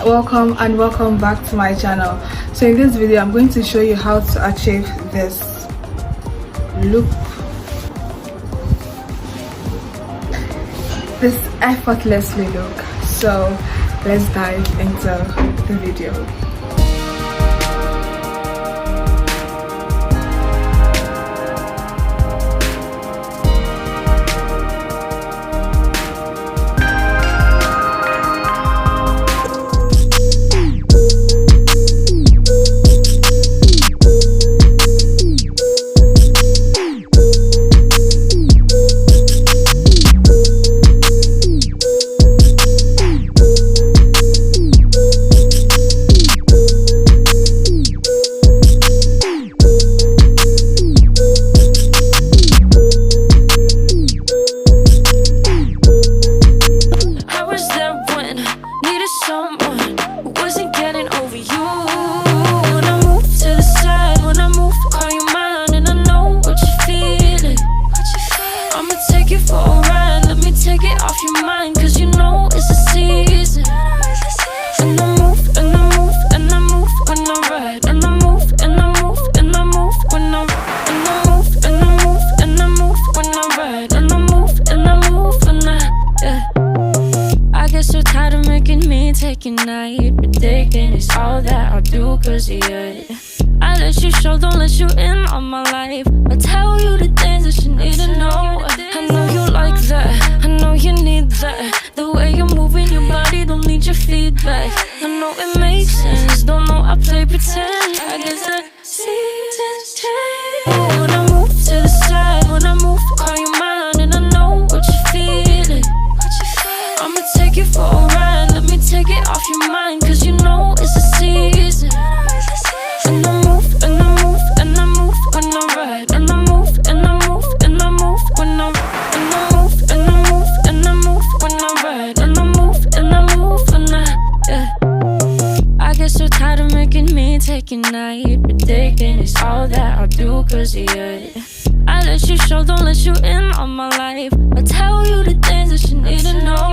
welcome and welcome back to my channel. So in this video I'm going to show you how to achieve this look, this effortlessly look. So let's dive into the video. It's all that I do cause of you. I let you show, don't let you in on my life. I tell you the things that you need to know. I know you like that, I know you need that. The way you're moving your body, don't need your feedback. I know it makes sense, don't know I play pretend. I guess that seasons change. When I move to the side, when I move, call you mine. And I know what you're feeling. I'ma take you for a ride, let me take it off your mind. Cause you know it's a season. And I move, and I move, and I move when I ride. And I move, and I move, and I move when I ride. And I move, and I move, and I move when I ride. And I move, and I move when I get so tired of making me take your night. Predicting it's all that I do cause of you. I let you show, don't let you in on my life. I tell you the things that you need to know.